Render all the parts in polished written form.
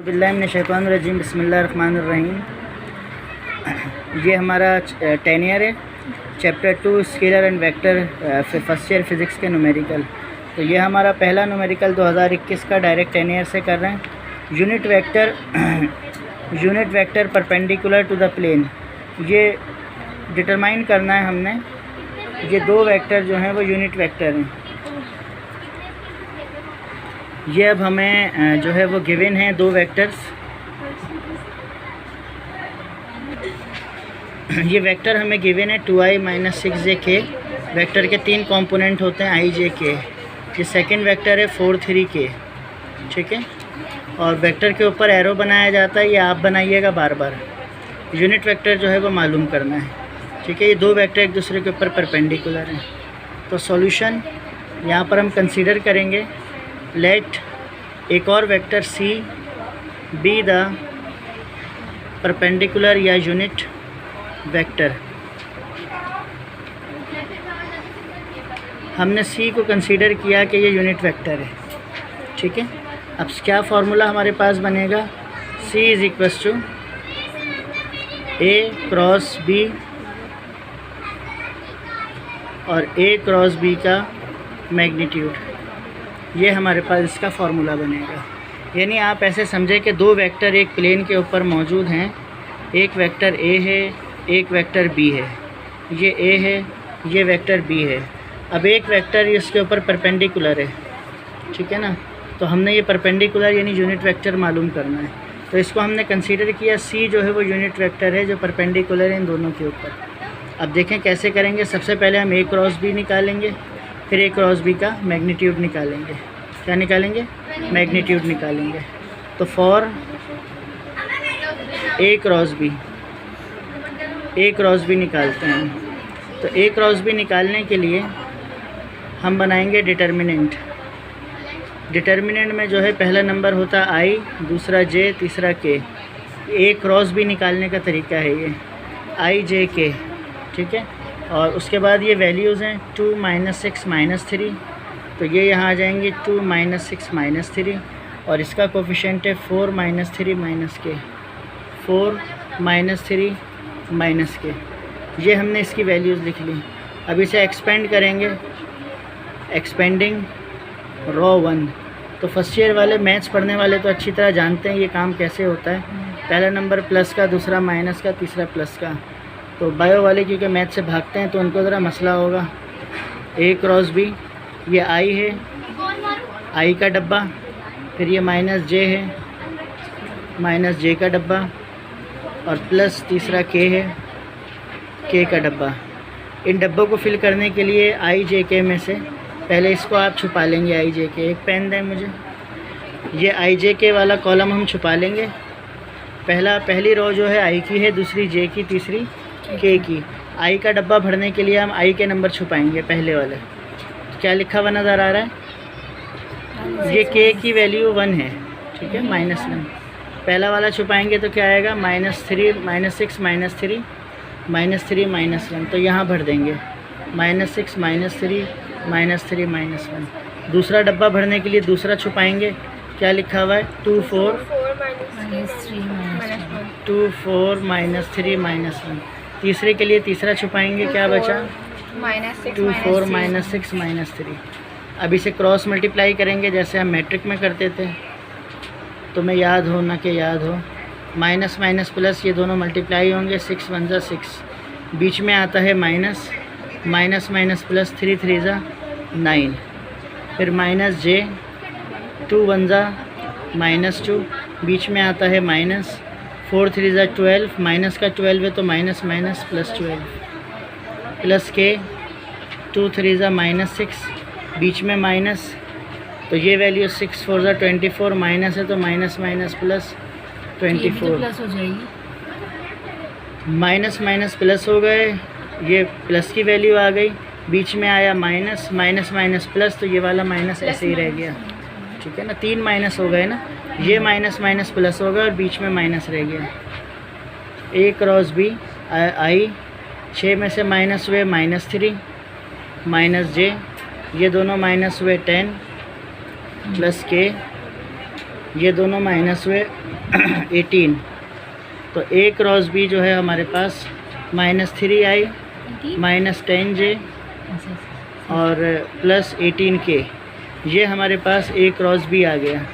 बिस्मिल्लाहिर्रहमानिर्रहीम बिस्मिल्लाहिर्रहमानिर्रहीम। ये हमारा 10 ईयर है, chapter 2 scalar and vector, first year physics के न्यूमेरिकल। तो ये हमारा पहला न्यूमेरिकल 2021 का डायरेक्ट 10 ईयर से कर रहे हैं। Unit vector perpendicular to the plane, ये डिटरमाइन करना है हमने। ये दो वेक्टर जो हैं वो यूनिट वेक्टर हैं। ये अब हमें जो है वो गिवन है दो वेक्टर्स। ये वेक्टर हमें गिवन है 2i - 6j k। वेक्टर के तीन कंपोनेंट होते हैं i j k। ये सेकंड वेक्टर है 4 3 k, ठीक है। और वेक्टर के ऊपर एरो बनाया जाता है, ये आप बनाइएगा बार बार। यूनिट वेक्टर जो है वो मालूम करना है, ठीक है। ये दो वेक्टर एक दूसरे के ऊपर परपेंडिकुलर हैं। तो सॉल्यूशन यहाँ पर हम कंसीडर करेंगे। लेट एक और vector c be the perpendicular या यूनिट वेक्टर। हमने c को कंसीडर किया कि ये यूनिट वेक्टर है, ठीक है। अब क्या फार्मूला हमारे पास बनेगा? c = a क्रॉस b और a क्रॉस b का मैग्नीट्यूड। ये हमारे पास इसका फार्मूला बनेगा। यानी आप ऐसे समझे कि दो वेक्टर एक प्लेन के ऊपर मौजूद हैं। एक वेक्टर a है, एक वेक्टर b है। ये a है, ये वेक्टर b है। अब एक वेक्टर इसके ऊपर परपेंडिकुलर है, ठीक है ना। तो हमने ये परपेंडिकुलर यानी यूनिट वेक्टर मालूम करना है। तो इसको हमने कंसीडर किया c जो है वो यूनिट वेक्टर है जो परपेंडिकुलर है इन दोनों के ऊपर। अब देखें कैसे करेंगे। सबसे पहले हम a क्रॉस b निकालेंगे, फिर a क्रॉस b का मैग्नीट्यूड निकालेंगे। क्या निकालेंगे? मैग्नीट्यूड निकालेंगे। तो फॉर a क्रॉस b निकालते हैं। तो a क्रॉस b निकालने के लिए हम बनाएंगे डिटर्मिनेंट। डिटर्मिनेंट में जो है पहला नंबर होता है i, दूसरा j, तीसरा k। a क्रॉस b निकालने का तरीका है ये i j k, ठीक है। और उसके बाद ये वैल्यूज़ हैं 2 - 6 - 3। तो ये यहाँ आ जाएंगे 2 - 6 - 3। और इसका कोफिशिएंट है 4 - 3 - k, 4 - 3 - k। ये हमने इसकी वैल्यूज़ लिख ली। अब इसे एक्सपेंड करेंगे। Expanding raw 1। तो फर्स्ट ईयर वाले मैथ्स पढ़ने वाले तो अच्छी तरह जानते हैं ये काम कैसे होता है। पहला नंबर प्लस का, दूसरा माइनस का, तीसरा प्लस का। तो बायो वाले क्योंकि मैथ से भागते हैं तो उनको ज़रा मसला होगा। a क्रॉस b, ये i है, i का डब्बा। फिर ये -j है, -j का डब्बा। और प्लस तीसरा k है, k का डब्बा। इन डब्बों को फिल करने के लिए i j k में से पहले इसको आप छुपा लेंगे। i j k, एक पेन दें मुझे। ये i j k वाला कॉलम हम छुपा लेंगे। पहली रो जो है i की है, दूसरी j की, तीसरी k की। i का डब्बा भरने के लिए हम i के नंबर छुपाएंगे पहले वाले। तो क्या लिखा हुआ नज़र आ रहा है? ये k की वैल्यू 1 है, ठीक है, -1। पहला वाला छुपाएंगे तो क्या आएगा? -3 - 6 - 3 -3 -1। तो यहाँ भर देंगे -6 - 3 -3 -1। दूसरा डब्बा भरने के लिए दूसरा छुपाएंगे। क्या लिखा हुआ है? 2 4 -3 -1। तीसरे के लिए तीसरा छुपाएंगे। क्या बचा? 2 4 -6 -3। अब इसे क्रॉस मल्टीप्लाई करेंगे जैसे हम मैट्रिक में करते थे। तो मैं याद हो ना कि याद हो, माइनस माइनस प्लस ये दोनों मल्टीप्लाई होंगे। 6 1 ज़ा 6, बीच में आता है माइनस, माइनस माइनस प्लस 3 3 ज़ा 9। फिर -j, 2 1 ज़ा -2, बीच में आता है माइनस। 4 3 ज़ा 12, माइनस का 12 है तो minus minus plus 12। Plus k, 2 3 ज़ा -6, बीच में माइनस। तो ये वैल्यू 6 4 ज़ा 24, माइनस है तो माइनस माइनस प्लस 24। प्लस हो जाएगी। माइनस माइनस प्लस हो गए, ये प्लस की वैल्यू आ गई। बीच में आया माइनस, माइनस माइनस प्लस, तो ये वाला माइनस ऐसे ही रह गया, ठीक है ना। 3 माइनस हो गए ना। ये माइनस माइनस प्लस हो गया और बीच में माइनस रह गया। a क्रॉस b i, 6 में से माइनस हुए -3 -j, ये दोनों माइनस हुए 10 प्लस k ये दोनों माइनस हुए 18। तो ए क्रॉस बी जो है हमारे पास -3i -10j और प्लस 18k, ये हमारे पास ए क्रॉस बी आ गया।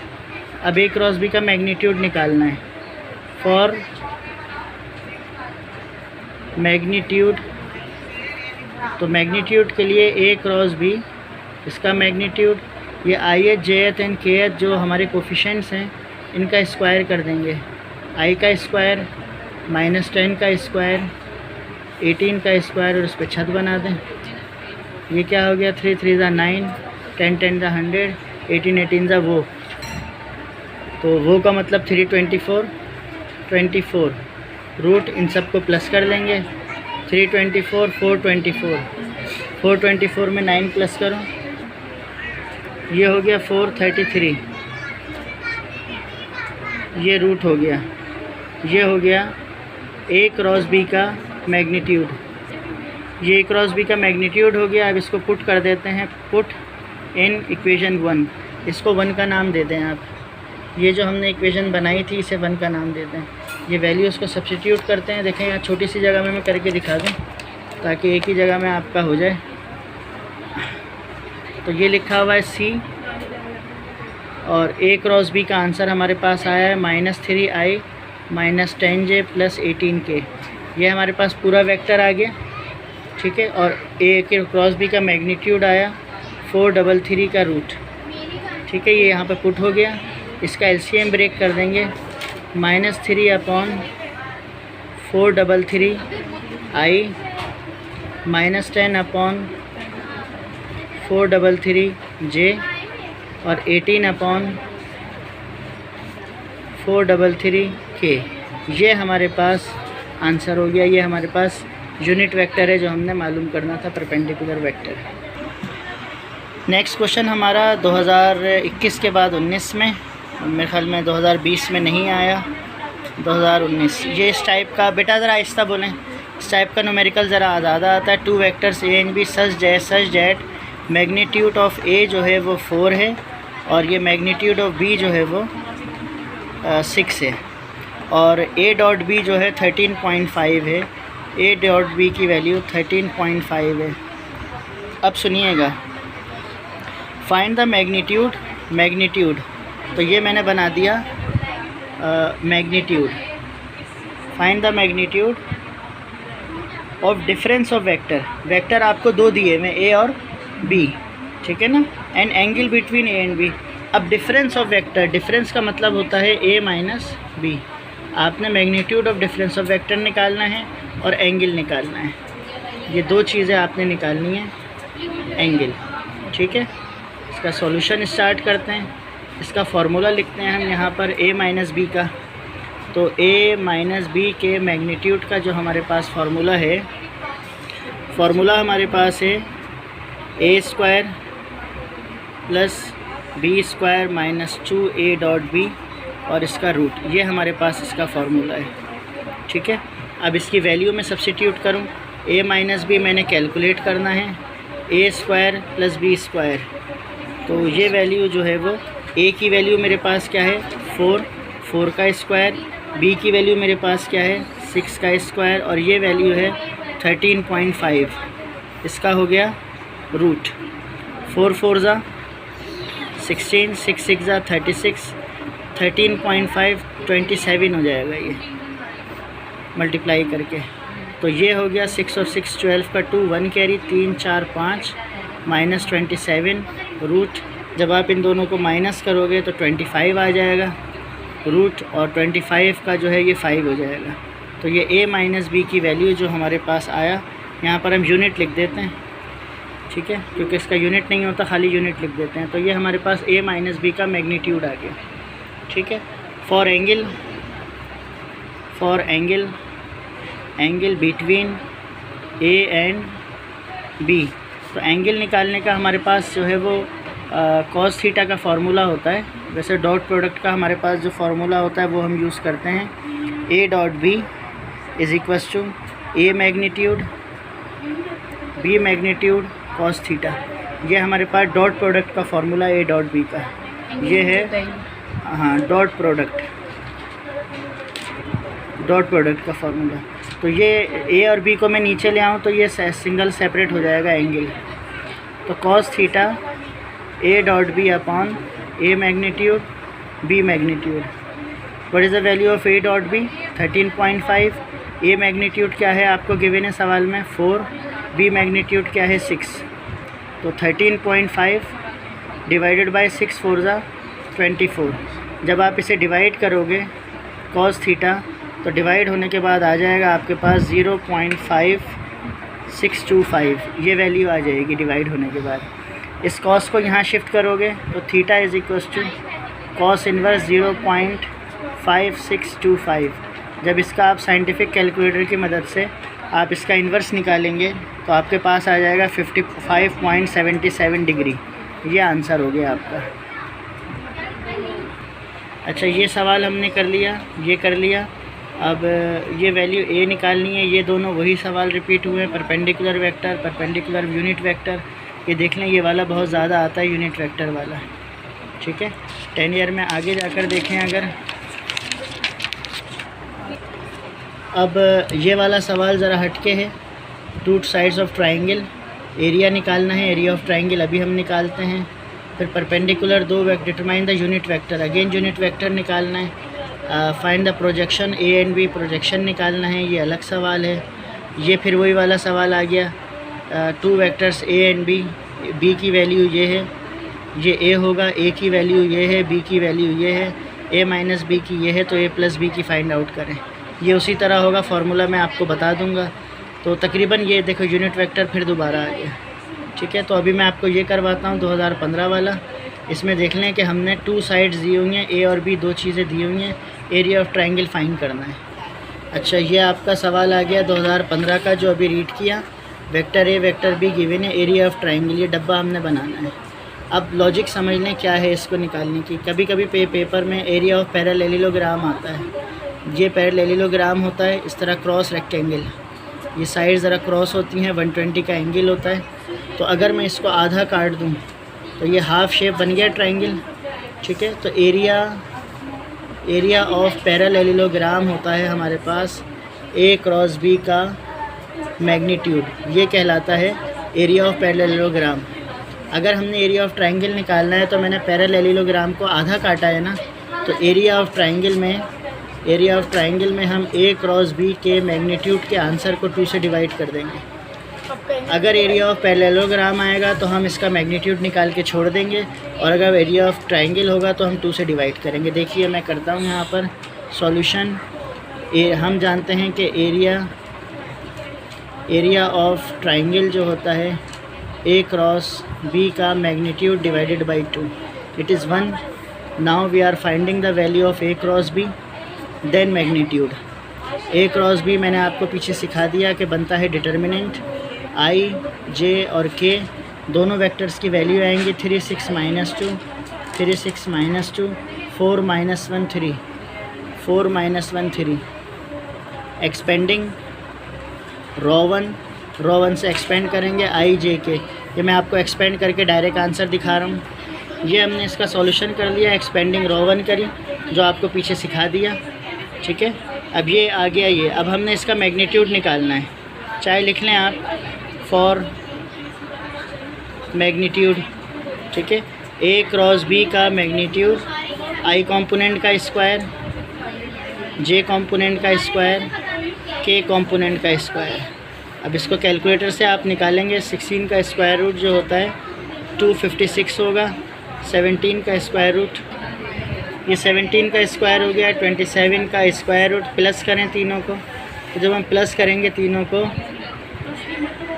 अब ए क्रॉस बी का मैग्नीट्यूड निकालना है। फॉर मैग्नीट्यूड, तो मैग्नीट्यूड के लिए ए क्रॉस बी, इसका मैग्नीट्यूड ये I H J H and के एच जो हमारे कोफिशेंट्स हैं इनका स्क्वायर कर देंगे। आई का स्क्वायर -10 का स्क्वायर 18 का स्क्वायर और उस पर छत बना दें। ये क्या हो गया, 3 3 ज़ा 9, 10 10 ज़ा 100, 18 18 ज़ा वो, तो वो का मतलब 324 रूट इन सब को प्लस कर लेंगे। 324 424 में 9 प्लस करो, ये हो गया 433, ये रूट हो गया। ये हो गया ए क्रॉस बी का मैग्नीट्यूड, ये क्रॉस बी का मैग्नीट्यूड हो गया। अब इसको पुट कर देते हैं, पुट इन इक्वेशन 1, इसको 1 का नाम दे दें आप। ये जो हमने इक्वेशन बनाई थी इसे 1 का नाम दे दें। ये वैल्यूज़ को सब्स्टिट्यूट करते हैं। देखें यहाँ छोटी सी जगह में मैं करके दिखा दूँ ताकि एक ही जगह में आपका हो जाए। तो ये लिखा हुआ है C और ए क्रॉस बी का आंसर हमारे पास आया है -3i -10j प्लस 18k। ये हमारे पास पूरा वेक्टर आ गया, ठीक है। और ए के क्रॉस बी का मैग्नीट्यूड आया 433 का रूट, ठीक है। ये यहाँ पे पुट हो गया। इसका एलसीएम ब्रेक कर देंगे, -3/433 i -10/433 j और 18/433 k। ये हमारे पास आंसर हो गया। ये हमारे पास यूनिट वेक्टर है जो हमने मालूम करना था, परपेंडिकुलर वेक्टर। नेक्स्ट क्वेश्चन हमारा 2021 के बाद 19 में, मेरे ख्याल में 2020 में नहीं आया, 2019। ये इस टाइप का, बेटा ज़रा आहिस्ता बोलें, इस टाइप का न्यूमेरिकल ज़रा ज़्यादा आता है। 2 vectors A and B such that magnitude of A जो है वो 4 है और ये मैग्नीट्यूड ऑफ बी जो है वो 6 है और ए डॉट बी जो है 13.5 है। ए डॉट बी की वैल्यू 13.5 है। अब सुनिएगा, फाइंड द मैग्नीट्यूड, तो ये मैंने बना दिया magnitude. Find the magnitude of difference of vector आपको 2 दिए हुए, ए और बी, ठीक है ना, and angle between A and B. अब डिफरेंस ऑफ वेक्टर, डिफरेंस का मतलब होता है ए माइनस बी। आपने magnitude of difference of vector निकालना है और एंगल निकालना है। ये 2 चीज़ें आपने निकालनी है, एंगल, ठीक है। इसका सॉल्यूशन स्टार्ट करते हैं। इसका फार्मूला लिखते हैं हम यहाँ पर a माइनस बी का। तो a माइनस बी के मैग्नीट्यूड का जो हमारे पास फार्मूला है, फार्मूला हमारे पास है a square plus B square minus 2a dot B और इसका रूट। ये हमारे पास इसका फार्मूला है, ठीक है। अब इसकी वैल्यू में सब्स्टिट्यूट करूँ, a माइनस बी मैंने कैलकुलेट करना है, a square plus B square. तो ये वैल्यू जो है वो a की वैल्यू मेरे पास क्या है 4 का स्क्वायर, b की वैल्यू मेरे पास क्या है 6 का स्क्वायर और ये वैल्यू है 13.5। इसका हो गया रूट। 4 4 ज़ा 16, 6 6 ज़ा 36, 13.5 27 हो जाएगा ये मल्टीप्लाई करके। तो ये हो गया 6 और 6 12 का 2, 1 कैरी 3 4 5 -27 रूट। जब आप इन दोनों को माइनस करोगे तो 25 आ जाएगा रूट और 25 का जो है ये 5 हो जाएगा। तो ये a माइनस बी की वैल्यू जो हमारे पास आया, यहाँ पर हम यूनिट लिख देते हैं, ठीक है, क्योंकि इसका यूनिट नहीं होता, खाली यूनिट लिख देते हैं। तो ये हमारे पास a माइनस बी का मैग्नीट्यूड आ गया, ठीक है। For angle between a and b, तो एंगल निकालने का हमारे पास जो है वो कॉस थीटा का फार्मूला होता है। वैसे डॉट प्रोडक्ट का हमारे पास जो फार्मूला होता है वो हम यूज़ करते हैं, a dot B is equals to a magnitude b magnitude cos theta. ये हमारे पास डॉट प्रोडक्ट का फार्मूला a डॉट बी का ये है। हाँ, डॉट प्रोडक्ट का फार्मूला। तो ये ए और बी को मैं नीचे ले आऊँ तो ये सिंगल सेपरेट हो जाएगा एंगल। तो cos theta A dot B upon A magnitude B magnitude. What is the value of A dot B? 13.5। A magnitude क्या है आपको गिवन है सवाल में? 4। बी मैग्नीट्यूड क्या है? 6। तो 13.5 डिवाइडेड बाय 6 4 ज़ा 24। जब आप इसे डिवाइड करोगे कॉस थीटा, तो डिवाइड होने के बाद आ जाएगा आपके पास 0.5625। ये वैल्यू आ जाएगी डिवाइड होने के बाद। इस कॉस को यहाँ शिफ्ट करोगे तो theta is equals to cos inverse 0.5625। जब इसका आप साइंटिफिक कैलकुलेटर की मदद से आप इसका इन्वर्स निकालेंगे तो आपके पास आ जाएगा 55.77 डिग्री। ये आंसर हो गया आपका। अच्छा, ये सवाल हमने कर लिया, ये कर लिया। अब ये वैल्यू ए निकालनी है। ये दोनों वही सवाल रिपीट हुए हैं, perpendicular vector, perpendicular unit vector. ये देख लें, ये वाला बहुत ज़्यादा आता है यूनिट वेक्टर वाला, ठीक है। 10 ईयर में आगे जाकर देखें अगर। अब ये वाला सवाल ज़रा हटके है। Two sides of triangle, area निकालना है। एरिया ऑफ ट्राइंगल अभी हम निकालते हैं। फिर परपेंडिकुलर दो vector, determine the unit vector, again unit vector निकालना है। Find the projection A and B, projection निकालना है। ये अलग सवाल है। ये फिर वही वाला सवाल आ गया। Two vectors A and B, B की वैल्यू ये है, ये ए होगा, ए की वैल्यू ये है, बी की वैल्यू ये है, ए माइनस बी की ये है, तो ए प्लस बी की फ़ाइंड आउट करें। ये उसी तरह होगा, फार्मूला मैं आपको बता दूंगा। तो तकरीबन ये देखो यूनिट वेक्टर फिर दोबारा आ गया, ठीक है। तो अभी मैं आपको ये करवाता हूँ 2015 वाला। इसमें देख लें कि हमने टू साइड्स दी हुई हैं, ए और बी, दो चीज़ें दी हुई हैं। एरिया ऑफ ट्राइंगल फाइंड करना है। अच्छा, ये आपका सवाल आ गया 2015 का जो अभी रीड किया। Vector A vector be given है, एरिया ऑफ ट्राइंगल, ये डब्बा हमने बनाना है। अब लॉजिक समझ लें क्या है इसको निकालने की। कभी कभी पेपर में एरिया ऑफ पैरेललोग्राम आता है। ये पैरेललोग्राम होता है इस तरह क्रॉस रेक्टेंगल, ये साइड ज़रा क्रॉस होती हैं, 120 का एंगल होता है। तो अगर मैं इसको आधा काट दूँ तो ये हाफ शेप बन गया ट्राइंगल, ठीक है। तो एरिया ऑफ पैरेललोग्राम होता है हमारे पास ए क्रॉस बी का मैग्नीट्यूड, ये कहलाता है एरिया ऑफ पैरेललोग्राम। अगर हमने एरिया ऑफ ट्राइंगल निकालना है तो मैंने पैरेललोग्राम को आधा काटा है ना, तो एरिया ऑफ ट्राइंगल में हम ए क्रॉस बी के मैग्नीट्यूड के आंसर को 2 से डिवाइड कर देंगे। अगर एरिया ऑफ पैरेललोग्राम आएगा तो हम इसका मैग्नीट्यूड निकाल के छोड़ देंगे, और अगर एरिया ऑफ ट्राइंगल होगा तो हम 2 से डिवाइड करेंगे। देखिए मैं करता हूँ यहाँ पर सॉल्यूशन। हम जानते हैं कि एरिया ऑफ ट्राइंगल जो होता है ए क्रॉस बी का magnitude divided by 2, it is 1। Now we are finding the value of A cross B, then magnitude. A cross B मैंने आपको पीछे सिखा दिया कि बनता है डिटर्मिनेंट। आई, जे और के दोनों वेक्टर्स की वैल्यू आएंगी 3 6 -2, 3 6 -2, 4 -1 3, 4 -1 3। एक्सपेंडिंग रो 1 से एक्सपेंड करेंगे आई जे के। ये मैं आपको एक्सपेंड करके डायरेक्ट आंसर दिखा रहा हूँ। ये हमने इसका सॉल्यूशन कर लिया, एक्सपेंडिंग रो 1 करी जो आपको पीछे सिखा दिया, ठीक है। अब ये आ गया ये। अब हमने इसका मैग्नीट्यूड निकालना है, चाहे लिख लें आप फॉर मैग्नीट्यूड, ठीक है। ए क्रॉस बी का मैग्नीट्यूड आई कंपोनेंट का स्क्वायर, जे कंपोनेंट का स्क्वायर, के कंपोनेंट का स्क्वायर। अब इसको कैलकुलेटर से आप निकालेंगे। 16 का स्क्वायर रूट जो होता है 256 होगा, 17 का स्क्वायर रूट, ये 17 का स्क्वायर हो गया, 27 का स्क्वायर रूट। प्लस करें तीनों को, तो जब हम प्लस करेंगे तीनों को,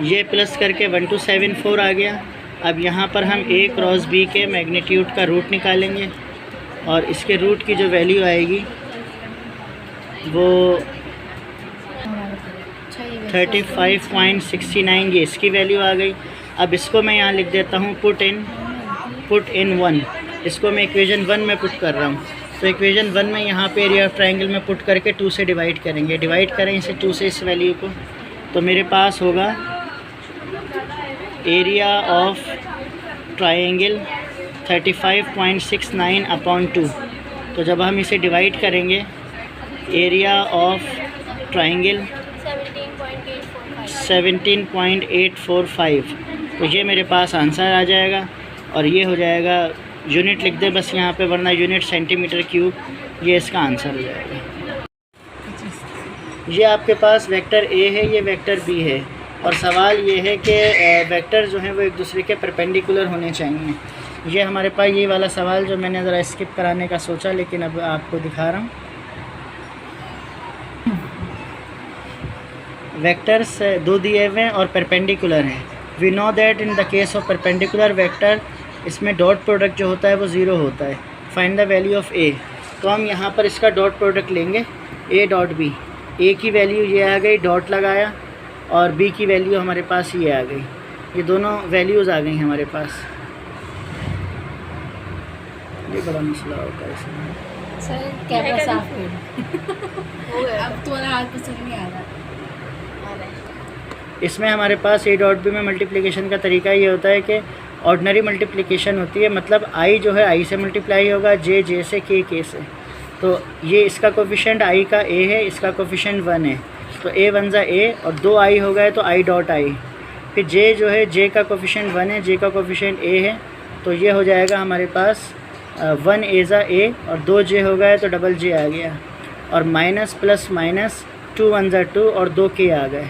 ये प्लस करके 1274 आ गया। अब यहाँ पर हम ए क्रॉस बी के मैग्नीट्यूड का रूट निकालेंगे, और इसके रूट की जो वैल्यू आएगी वो 35.69, ये इसकी वैल्यू आ गई। अब इसको मैं यहाँ लिख देता हूँ पुट इन 1। इसको मैं इक्वेशन 1 में पुट कर रहा हूँ। तो इक्वेशन 1 में यहाँ पे एरिया ऑफ ट्राइंगल में पुट करके 2 से डिवाइड करेंगे। डिवाइड करें इसे 2 से इस वैल्यू को, तो मेरे पास होगा एरिया ऑफ ट्राइंगल 35.69/2। तो जब हम इसे डिवाइड करेंगे, एरिया ऑफ ट्राइंगल 17.845, तो ये मेरे पास आंसर आ जाएगा। और ये हो जाएगा, यूनिट लिख दे बस यहाँ पे, वरना यूनिट सेंटीमीटर क्यूब, ये इसका आंसर हो जाएगा। ये आपके पास वेक्टर ए है, ये वेक्टर बी है, और सवाल ये है कि वेक्टर जो हैं वो एक दूसरे के परपेंडिकुलर होने चाहिए। ये हमारे पास ये वाला सवाल जो मैंने ज़रा स्किप कराने का सोचा, लेकिन अब आपको दिखा रहा हूँ। वेक्टर्स दो दिए हुए हैं और परपेंडिकुलर हैं। We know that in the case of perpendicular vector, इसमें डॉट प्रोडक्ट जो होता है वो ज़ीरो होता है। Find the value of A, तो हम यहाँ पर इसका डॉट प्रोडक्ट लेंगे, ए डॉट बी। ए की वैल्यू ये आ गई, डॉट लगाया, और बी की वैल्यू हमारे पास ये आ गई। ये दोनों वैल्यूज़ आ गई हमारे पास। ये बड़ा मसला होता है इसमें। सर कैमरा साफ कर। अब तुम्हारा हाथ पसंद नहीं आ रहा। इसमें हमारे पास ए डॉट बी में मल्टीप्लिकेशन का तरीका ये होता है कि ऑर्डिनरी मल्टीप्लिकेशन होती है, मतलब आई जो है आई से मल्टीप्लाई होगा, जे जे से, के से। तो ये इसका कोफिशिएंट आई का ए है, इसका कोफिशिएंट 1 है, तो ए 1 ज़ा ए, और 2 आई हो गए तो आई डॉट आई। फिर जे जो है, जे का कोफिशिएंट 1 है, जे का कोफिशिएंट ए है, तो ये हो जाएगा हमारे पास 1 ए ज़ा ए, और 2 जे हो गए तो डबल जे आ गया, और माइनस प्लस माइनस 2 1 ज़ा 2, और 2 के आ गए।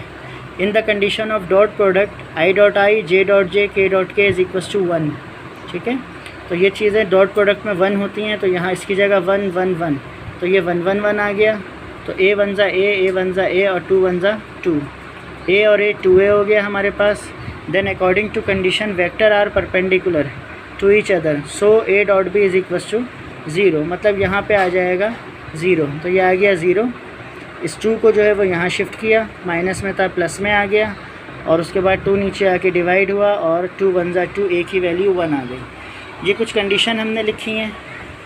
In the condition of dot product I dot I, J dot J, के डॉट के इज़ इक्वल्स टू 1। ठीक है, तो ये चीज़ें डॉट प्रोडक्ट में 1 होती हैं, तो यहाँ इसकी जगह 1 1 1, तो ये 1 1 1 आ गया। तो ए 1 ज़ा ए 1 ज़ा ए, और 2 1 ज़ा 2, ए और ए 2 ए हो गया हमारे पास। Then according to condition vector are perpendicular to each other, so A dot B is equals to 0, मतलब यहाँ पे आ जाएगा 0, तो ये आ गया 0। इस 2 को जो है वो यहाँ शिफ्ट किया, माइनस में था प्लस में आ गया, और उसके बाद 2 नीचे आके डिवाइड हुआ, और 2 1 ज़ा 2, ए की वैल्यू 1 आ गई। ये कुछ कंडीशन हमने लिखी हैं।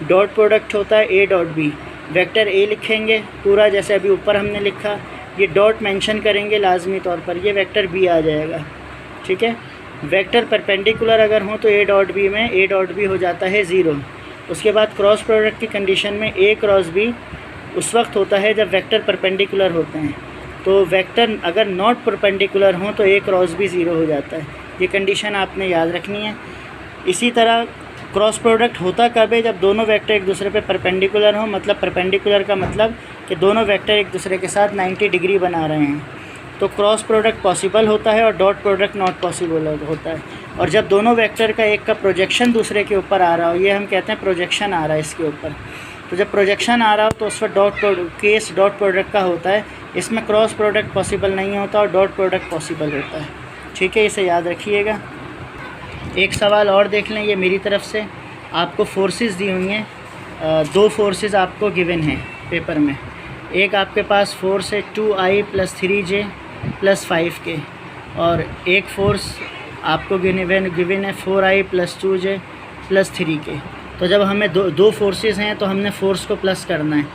डॉट प्रोडक्ट होता है A dot B, vector A लिखेंगे पूरा जैसे अभी ऊपर हमने लिखा, ये डॉट मेंशन करेंगे लाजमी तौर पर, ये वेक्टर बी आ जाएगा। ठीक है, वेक्टर परपेंडिकुलर अगर हो तो ए डॉट बी में ए डॉट बी हो जाता है 0। उसके बाद क्रॉस प्रोडक्ट की कंडीशन में ए क्रॉस बी उस वक्त होता है जब वेक्टर परपेंडिकुलर होते हैं, तो वेक्टर अगर नॉट परपेंडिकुलर हों तो ए क्रॉस बी 0 हो जाता है। ये कंडीशन आपने याद रखनी है। इसी तरह क्रॉस प्रोडक्ट होता कब है, जब दोनों वेक्टर एक दूसरे पे परपेंडिकुलर हों, मतलब परपेंडिकुलर का मतलब कि दोनों वेक्टर एक दूसरे के साथ 90 डिग्री बना रहे हैं, तो क्रॉस प्रोडक्ट पॉसिबल होता है, और डॉट प्रोडक्ट नॉट पॉसिबल होता है। और जब दोनों वेक्टर का एक का प्रोजेक्शन दूसरे के ऊपर आ रहा हो, ये हम कहते हैं प्रोजेक्शन आ रहा है इसके ऊपर, तो जब प्रोजेक्शन आ रहा हो तो उस पर केस डॉट प्रोडक्ट का होता है। इसमें क्रॉस प्रोडक्ट पॉसिबल नहीं होता और डॉट प्रोडक्ट पॉसिबल होता है। ठीक है, इसे याद रखिएगा। एक सवाल और देख लें, ये मेरी तरफ से आपको फोर्सेस दी हुई हैं। 2 फोर्सेस आपको गिवन हैं पेपर में। एक आपके पास फोर्स है 2i + 3j + 5k, और एक फोर्स आपको गिवन है 4i + 2j + 3k। तो जब हमें दो फोर्सेस हैं तो हमने फोर्स को प्लस करना है,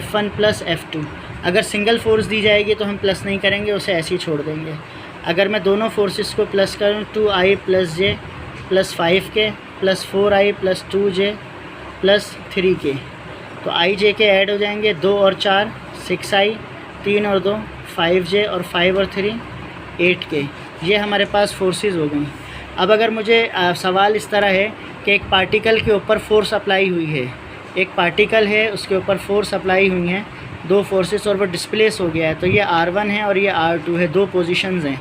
F1 + F2। अगर सिंगल फोर्स दी जाएगी तो हम प्लस नहीं करेंगे, उसे ऐसे ही छोड़ देंगे। अगर मैं दोनों फोर्सेस को प्लस करूँ, 2i + j + 5k + 4i + 2j + 3k, तो i j के ऐड हो जाएंगे, 2 और 4 6i, 3 और 2 5j, और 5 और 3 8k। ये हमारे पास फोर्सेस हो गई। अब अगर मुझे सवाल इस तरह है कि एक पार्टिकल के ऊपर फोर्स अप्लाई हुई है, एक पार्टिकल है उसके ऊपर फोर्स अप्लाई हुई हैं 2 फोर्सेस, और वो डिस्प्लेस हो गया है, तो ये R1 है और ये R2 है, 2 पोजीशंस हैं।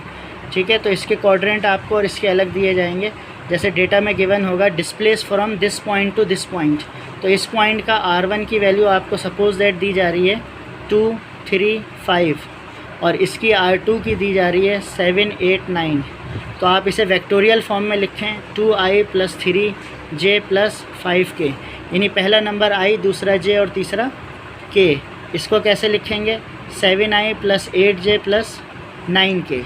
ठीक है, तो इसके क्वाड्रेंट आपको और इसके अलग दिए जाएंगे। जैसे डेटा में गिवन होगा displace from this point two this point, तो इस पॉइंट का R1 की वैल्यू आपको सपोज दैट दी जा रही है 2 3 5, और इसकी R2 की दी जा रही है 7 8 9। तो आप इसे वेक्टोरियल फॉर्म में लिखें, 2i + 3j + 5k, यानी पहला नंबर i, दूसरा j और तीसरा k। इसको कैसे लिखेंगे, 7i + 8j + 9k।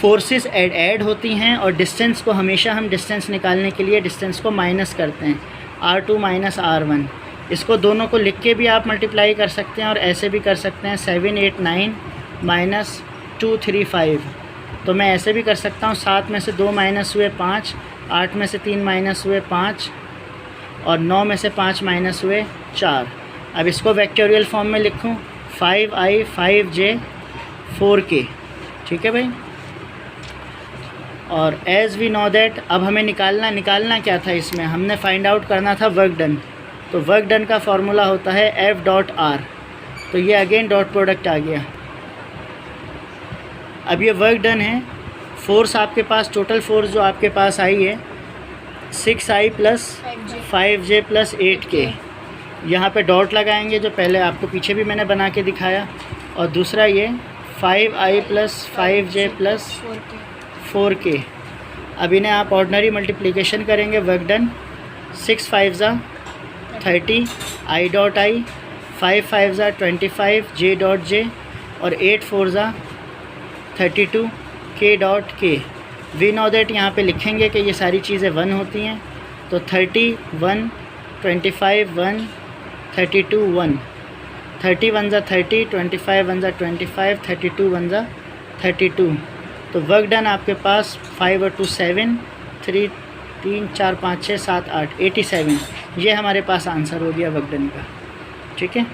Forces add होती हैं, और डिस्टेंस को हमेशा हम डिस्टेंस निकालने के लिए डिस्टेंस को माइनस करते हैं, R2 - R1। इसको दोनों को लिख के भी आप मल्टीप्लाई कर सकते हैं, और ऐसे भी कर सकते हैं 7 8 9 - 2 3 5। तो मैं ऐसे भी कर सकता हूँ, 7 में से 2 माइनस हुए 5, 8 में से 3 माइनस हुए 5, और 9 में से 5 माइनस हुए 4। अब इसको वेक्टोरियल फॉर्म में लिखूं 5i 5j 4k, ठीक है भाई। और एज़ वी नो दैट अब हमें निकालना क्या था, इसमें हमने फाइंड आउट करना था वर्क डन। तो वर्क डन का फॉर्मूला होता है F.R। तो ये अगेन डॉट प्रोडक्ट आ गया। अब ये वर्क डन है, फोर्स आपके पास, टोटल फोर्स जो आपके पास आई है 6i plus 5j plus 8k। यहाँ पे डॉट लगाएंगे जो पहले आपको पीछे भी मैंने बना के दिखाया। और दूसरा ये 5i plus 5j plus 4k। अब इन्हें आप ऑर्डिनरी मल्टीप्लिकेशन करेंगे, वर्क डन 6 5 ज़ा 30 i डॉट i, 5 5 ज़ा 25 j डॉट j और 8 4 ज़ा 32 k dot k। We know that यहाँ पे लिखेंगे कि ये सारी चीज़ें 1 होती हैं। तो 30 1, 25 1, 32 1, 30 1 ज़ा 30, 25 1 ज़ा 25, 32 1 ज़ा 32। तो वर्क डन आपके पास 5 और 2 7, 3 3 4 5 6 7 8 87। ये हमारे पास आंसर हो गया वर्क डन का, ठीक है।